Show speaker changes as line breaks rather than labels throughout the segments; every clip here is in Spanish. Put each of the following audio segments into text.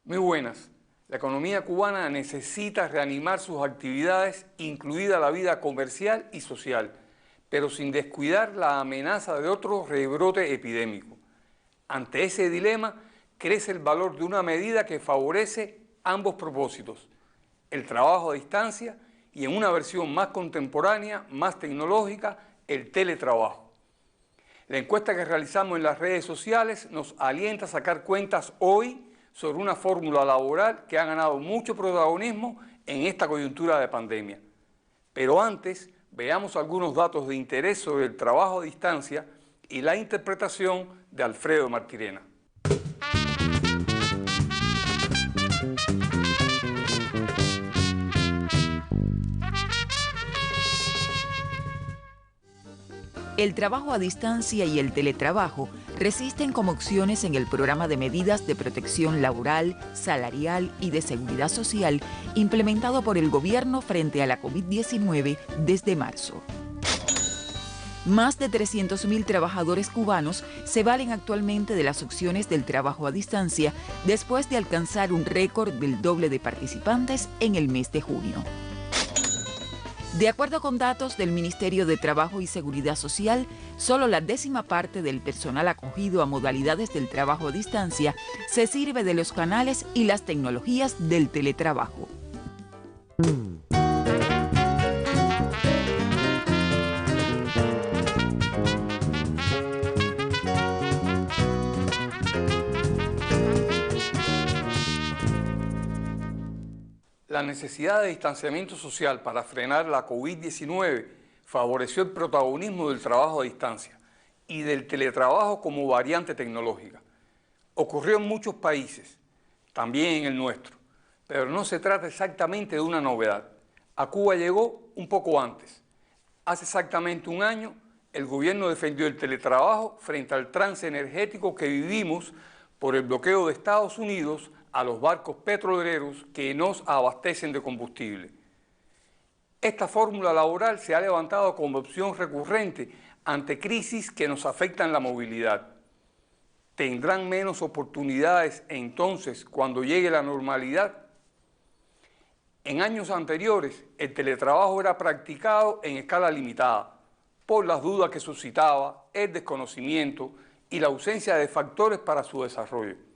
Muy buenas. La economía cubana necesita reanimar sus actividades, incluida la vida comercial y social, pero sin descuidar la amenaza de otro rebrote epidémico. Ante ese dilema, crece el valor de una medida que favorece ambos propósitos, el trabajo a distancia y, en una versión más contemporánea, más tecnológica, el teletrabajo. La encuesta que realizamos en las redes sociales nos alienta a sacar cuentas hoy sobre una fórmula laboral que ha ganado mucho protagonismo en esta coyuntura de pandemia. Pero antes, veamos algunos datos de interés sobre el trabajo a distancia y la interpretación de Alfredo Martirena.
El trabajo a distancia y el teletrabajo resisten como opciones en el programa de medidas de protección laboral, salarial y de seguridad social implementado por el gobierno frente a la COVID-19 desde marzo. Más de 300.000 trabajadores cubanos se valen actualmente de las opciones del trabajo a distancia después de alcanzar un récord del doble de participantes en el mes de junio. De acuerdo con datos del Ministerio de Trabajo y Seguridad Social, solo la 10ª parte del personal acogido a modalidades del trabajo a distancia se sirve de los canales y las tecnologías del teletrabajo.
La necesidad de distanciamiento social para frenar la COVID-19 favoreció el protagonismo del trabajo a distancia y del teletrabajo como variante tecnológica. Ocurrió en muchos países, también en el nuestro, pero no se trata exactamente de una novedad. A Cuba llegó un poco antes. Hace exactamente un año, el gobierno defendió el teletrabajo frente al trance energético que vivimos por el bloqueo de Estados Unidos a los barcos petroleros que nos abastecen de combustible. Esta fórmula laboral se ha levantado como opción recurrente ante crisis que nos afectan la movilidad. ¿Tendrán menos oportunidades entonces cuando llegue la normalidad? En años anteriores, el teletrabajo era practicado en escala limitada por las dudas que suscitaba, el desconocimiento y la ausencia de factores para su desarrollo.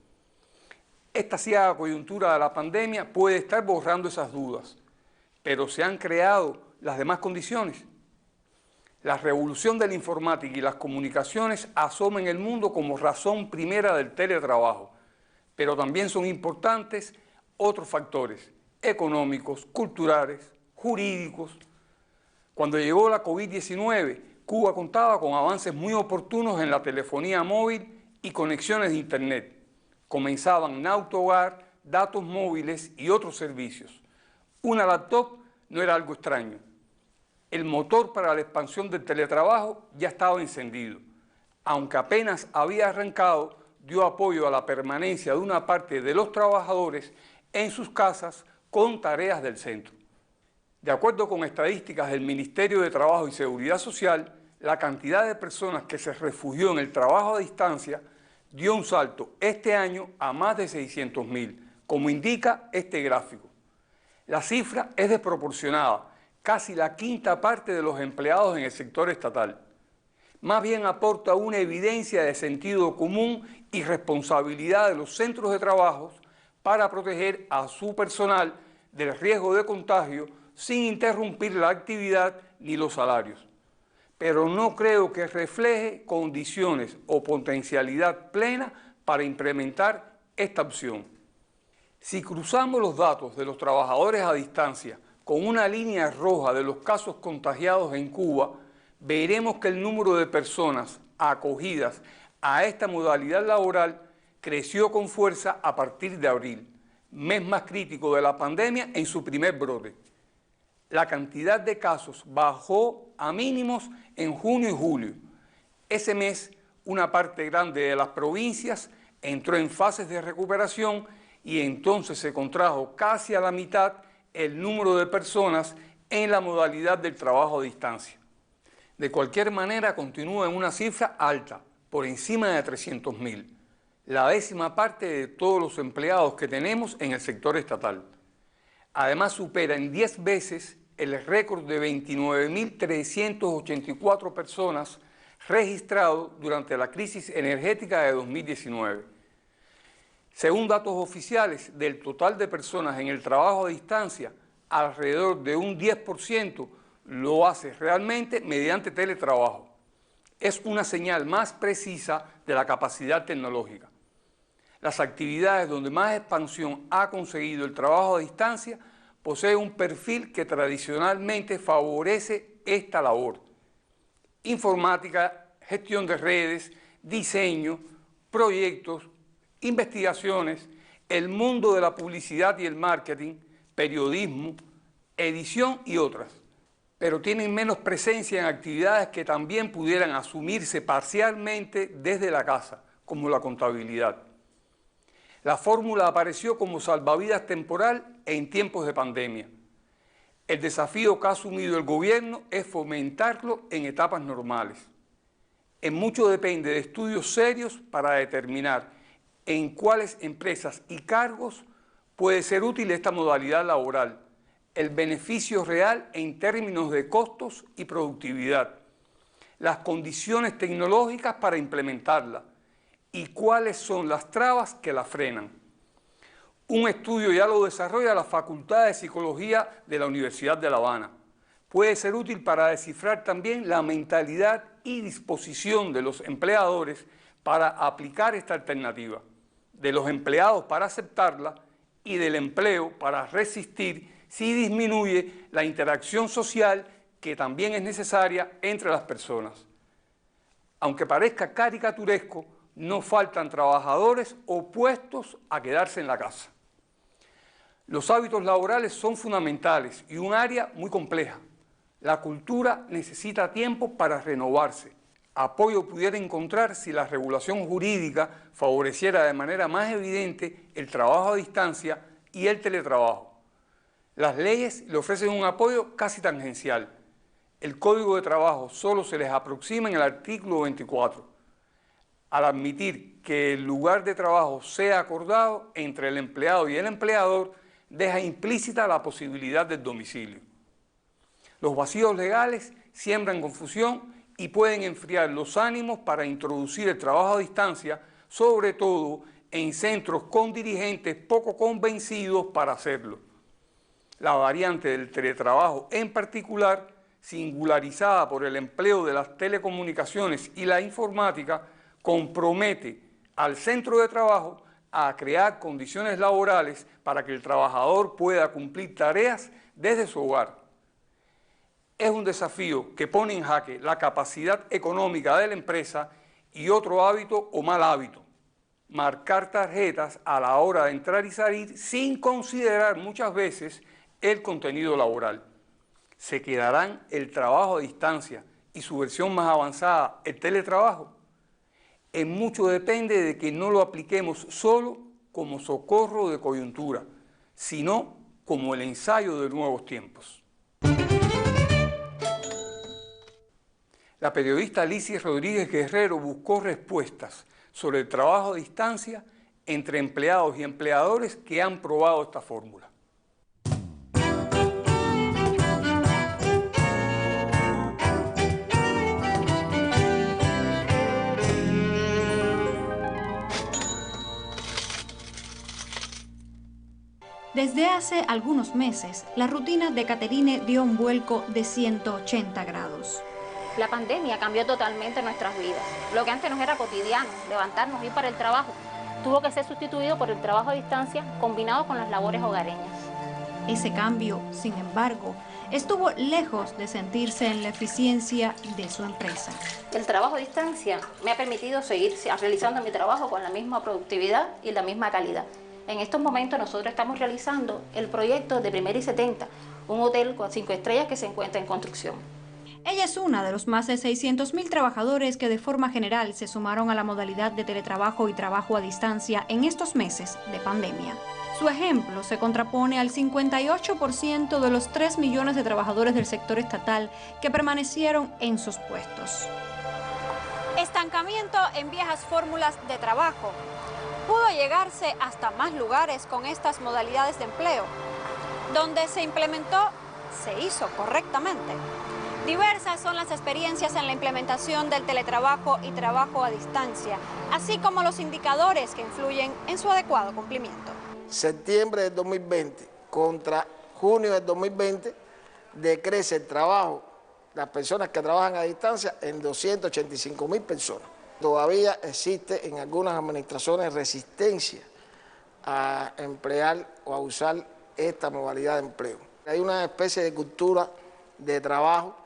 Esta ciega coyuntura de la pandemia puede estar borrando esas dudas, pero se han creado las demás condiciones. La revolución de la informática y las comunicaciones asoma en el mundo como razón primera del teletrabajo, pero también son importantes otros factores económicos, culturales, jurídicos. Cuando llegó la COVID-19, Cuba contaba con avances muy oportunos en la telefonía móvil y conexiones de Internet. Comenzaban Nautohogar, datos móviles y otros servicios. Una laptop no era algo extraño. El motor para la expansión del teletrabajo ya estaba encendido. Aunque apenas había arrancado, dio apoyo a la permanencia de una parte de los trabajadores en sus casas con tareas del centro. De acuerdo con estadísticas del Ministerio de Trabajo y Seguridad Social, la cantidad de personas que se refugió en el trabajo a distancia dio un salto este año a más de 600.000, como indica este gráfico. La cifra es desproporcionada, casi la 1/5 parte de los empleados en el sector estatal. Más bien aporta una evidencia de sentido común y responsabilidad de los centros de trabajo para proteger a su personal del riesgo de contagio sin interrumpir la actividad ni los salarios. Pero no creo que refleje condiciones o potencialidad plena para implementar esta opción. Si cruzamos los datos de los trabajadores a distancia con una línea roja de los casos contagiados en Cuba, veremos que el número de personas acogidas a esta modalidad laboral creció con fuerza a partir de abril, mes más crítico de la pandemia en su primer brote. La cantidad de casos bajó a mínimos en junio y julio. Ese mes, una parte grande de las provincias entró en fases de recuperación y entonces se contrajo casi a la mitad el número de personas en la modalidad del trabajo a distancia. De cualquier manera, continúa en una cifra alta, por encima de 300.000. la 10ª parte de todos los empleados que tenemos en el sector estatal. Además, supera en 10 veces el récord de 29.384 personas registrado durante la crisis energética de 2019. Según datos oficiales, del total de personas en el trabajo a distancia, alrededor de un 10% lo hace realmente mediante teletrabajo. Es una señal más precisa de la capacidad tecnológica. Las actividades donde más expansión ha conseguido el trabajo a distancia poseen un perfil que tradicionalmente favorece esta labor. Informática, gestión de redes, diseño, proyectos, investigaciones, el mundo de la publicidad y el marketing, periodismo, edición y otras, pero tienen menos presencia en actividades que también pudieran asumirse parcialmente desde la casa, como la contabilidad. La fórmula apareció como salvavidas temporal en tiempos de pandemia. El desafío que ha asumido el gobierno es fomentarlo en etapas normales. En mucho depende de estudios serios para determinar en cuáles empresas y cargos puede ser útil esta modalidad laboral, el beneficio real en términos de costos y productividad, las condiciones tecnológicas para implementarla y cuáles son las trabas que la frenan. Un estudio ya lo desarrolla la Facultad de Psicología de la Universidad de La Habana. Puede ser útil para descifrar también la mentalidad y disposición de los empleadores para aplicar esta alternativa, de los empleados para aceptarla y del empleo para resistir si disminuye la interacción social que también es necesaria entre las personas. Aunque parezca caricaturesco, no faltan trabajadores opuestos a quedarse en la casa. Los hábitos laborales son fundamentales y un área muy compleja. La cultura necesita tiempo para renovarse. Apoyo pudiera encontrar si la regulación jurídica favoreciera de manera más evidente el trabajo a distancia y el teletrabajo. Las leyes le ofrecen un apoyo casi tangencial. El Código de Trabajo solo se les aproxima en el artículo 24. Al admitir que el lugar de trabajo sea acordado entre el empleado y el empleador, deja implícita la posibilidad del domicilio. Los vacíos legales siembran confusión y pueden enfriar los ánimos para introducir el trabajo a distancia, sobre todo en centros con dirigentes poco convencidos para hacerlo. La variante del teletrabajo en particular, singularizada por el empleo de las telecomunicaciones y la informática, compromete al centro de trabajo a crear condiciones laborales para que el trabajador pueda cumplir tareas desde su hogar. Es un desafío que pone en jaque la capacidad económica de la empresa y otro hábito o mal hábito, marcar tarjetas a la hora de entrar y salir sin considerar muchas veces el contenido laboral. ¿Se quedarán el trabajo a distancia y su versión más avanzada, el teletrabajo? En mucho depende de que no lo apliquemos solo como socorro de coyuntura, sino como el ensayo de nuevos tiempos. La periodista Alicia Rodríguez Guerrero buscó respuestas sobre el trabajo a distancia entre empleados y empleadores que han probado esta fórmula.
Desde hace algunos meses, la rutina de Caterine dio un vuelco de 180 grados.
La pandemia cambió totalmente nuestras vidas. Lo que antes nos era cotidiano, levantarnos, ir para el trabajo, tuvo que ser sustituido por el trabajo a distancia combinado con las labores hogareñas.
Ese cambio, sin embargo, estuvo lejos de sentirse en la eficiencia de su empresa.
El trabajo a distancia me ha permitido seguir realizando mi trabajo con la misma productividad y la misma calidad. En estos momentos nosotros estamos realizando el proyecto de Primera y 70, un hotel con 5 estrellas que se encuentra en construcción.
Ella es una de los más de 600.000 trabajadores que de forma general se sumaron a la modalidad de teletrabajo y trabajo a distancia en estos meses de pandemia. Su ejemplo se contrapone al 58% de los 3 millones de trabajadores del sector estatal que permanecieron en sus puestos. Estancamiento en viejas fórmulas de trabajo. ¿Pudo llegarse hasta más lugares con estas modalidades de empleo? Donde se implementó, se hizo correctamente. Diversas son las experiencias en la implementación del teletrabajo y trabajo a distancia, así como los indicadores que influyen en su adecuado cumplimiento.
Septiembre del 2020 contra junio del 2020 decrece el trabajo, las personas que trabajan a distancia, en 285.000 personas. Todavía existe en algunas administraciones resistencia a emplear o a usar esta modalidad de empleo. Hay una especie de cultura de trabajo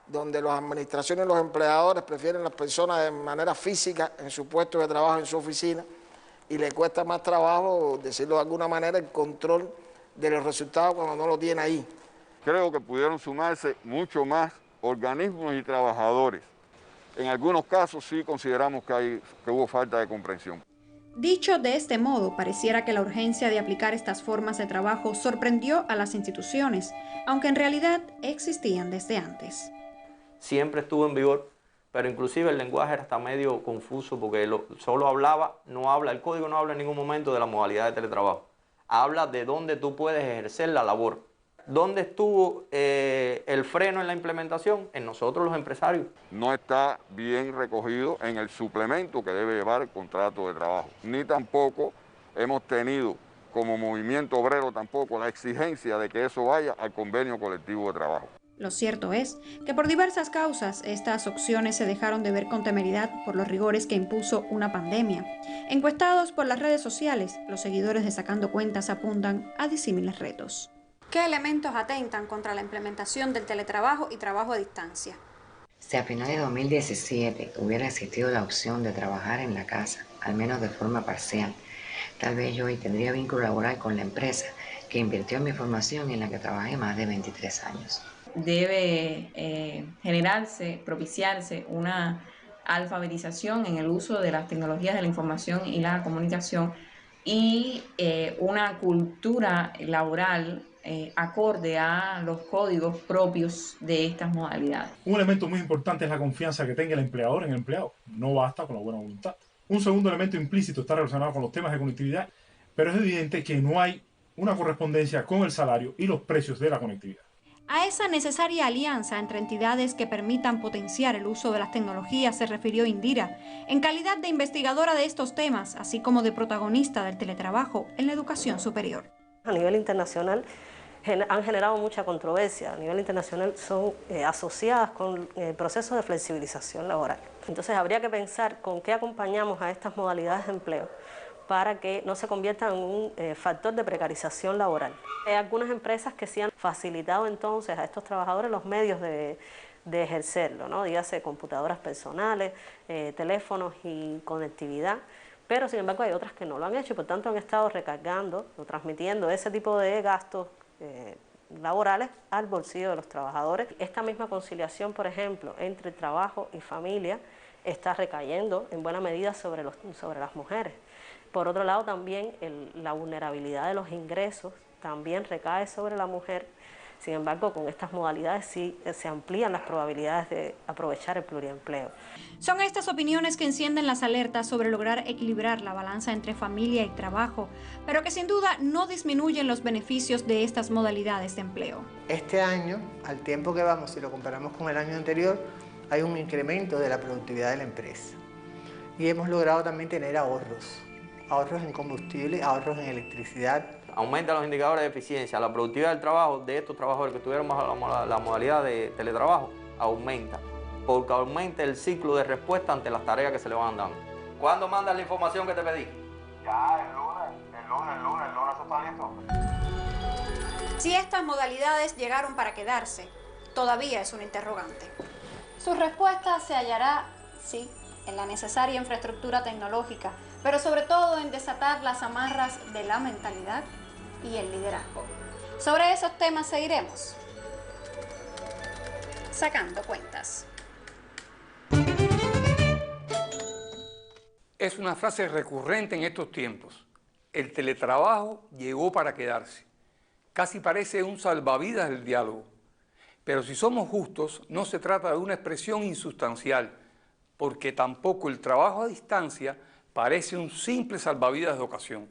donde las administraciones y los empleadores prefieren las personas de manera física en su puesto de trabajo, en su oficina, y le cuesta más trabajo, decirlo de alguna manera, el control de los resultados cuando no lo tiene ahí.
Creo que pudieron sumarse mucho más organismos y trabajadores. En algunos casos sí consideramos que hubo falta de comprensión.
Dicho de este modo, pareciera que la urgencia de aplicar estas formas de trabajo sorprendió a las instituciones, aunque en realidad existían desde antes.
Siempre estuvo en vigor, pero inclusive el lenguaje era hasta medio confuso porque solo hablaba, no habla, el código no habla en ningún momento de la modalidad de teletrabajo. Habla de dónde tú puedes ejercer la labor. ¿Dónde estuvo el freno en la implementación? En nosotros los empresarios.
No está bien recogido en el suplemento que debe llevar el contrato de trabajo. Ni tampoco hemos tenido como movimiento obrero tampoco la exigencia de que eso vaya al convenio colectivo de trabajo.
Lo cierto es que por diversas causas estas opciones se dejaron de ver con temeridad por los rigores que impuso una pandemia. Encuestados por las redes sociales, los seguidores de Sacando Cuentas apuntan a disímiles retos. ¿Qué elementos atentan contra la implementación del teletrabajo y trabajo a distancia?
Si a finales de 2017 hubiera existido la opción de trabajar en la casa, al menos de forma parcial, tal vez yo hoy tendría vínculo laboral con la empresa que invirtió en mi formación y en la que trabajé más de 23 años.
Debe generarse, propiciarse una alfabetización en el uso de las tecnologías de la información y la comunicación y una cultura laboral acorde a los códigos propios de estas modalidades.
Un elemento muy importante es la confianza que tenga el empleador en el empleado. No basta con la buena voluntad. Un segundo elemento implícito está relacionado con los temas de conectividad, pero es evidente que no hay una correspondencia con el salario y los precios de la conectividad.
A esa necesaria alianza entre entidades que permitan potenciar el uso de las tecnologías se refirió Indira, en calidad de investigadora de estos temas, así como de protagonista del teletrabajo en la educación superior.
A nivel internacional han generado mucha controversia. A nivel internacional son asociadas con procesos de flexibilización laboral. Entonces habría que pensar con qué acompañamos a estas modalidades de empleo para que no se conviertan en un factor de precarización laboral. Hay algunas empresas que sí han facilitado entonces a estos trabajadores los medios de ejercerlo, ¿no? Dígase computadoras personales, teléfonos y conectividad, pero sin embargo hay otras que no lo han hecho y por tanto han estado recargando o transmitiendo ese tipo de gastos laborales al bolsillo de los trabajadores. Esta misma conciliación, por ejemplo, entre trabajo y familia está recayendo en buena medida sobre las mujeres. Por otro lado, también la vulnerabilidad de los ingresos también recae sobre la mujer. Sin embargo, con estas modalidades sí se amplían las probabilidades de aprovechar el pluriempleo.
Son estas opiniones que encienden las alertas sobre lograr equilibrar la balanza entre familia y trabajo, pero que sin duda no disminuyen los beneficios de estas modalidades de empleo.
Este año, al tiempo que vamos, si lo comparamos con el año anterior, hay un incremento de la productividad de la empresa. Y hemos logrado también tener ahorros en combustible, ahorros en electricidad.
Aumenta los indicadores de eficiencia, la productividad del trabajo de estos trabajadores que estuvieron bajo la modalidad de teletrabajo aumenta, porque aumenta el ciclo de respuesta ante las tareas que se le van dando. ¿Cuándo mandas la información que te pedí?
Ya, el lunes está listo.
Si estas modalidades llegaron para quedarse, todavía es un interrogante. Su respuesta se hallará, sí, en la necesaria infraestructura tecnológica, pero sobre todo en desatar las amarras de la mentalidad y el liderazgo. Sobre esos temas seguiremos Sacando Cuentas.
Es una frase recurrente en estos tiempos. El teletrabajo llegó para quedarse. Casi parece un salvavidas del diálogo. Pero si somos justos, no se trata de una expresión insustancial, porque tampoco el trabajo a distancia parece un simple salvavidas de ocasión.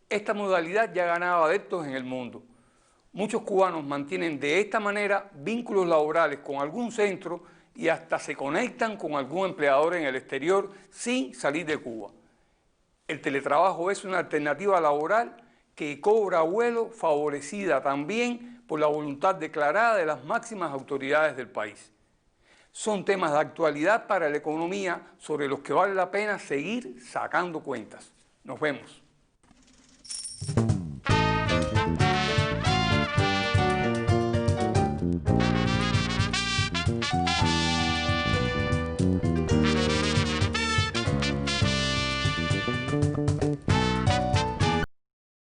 Esta modalidad ya ganaba adeptos en el mundo. Muchos cubanos mantienen de esta manera vínculos laborales con algún centro y hasta se conectan con algún empleador en el exterior sin salir de Cuba. El teletrabajo es una alternativa laboral que cobra vuelo, favorecida también por la voluntad declarada de las máximas autoridades del país. Son temas de actualidad para la economía sobre los que vale la pena seguir sacando cuentas. Nos vemos.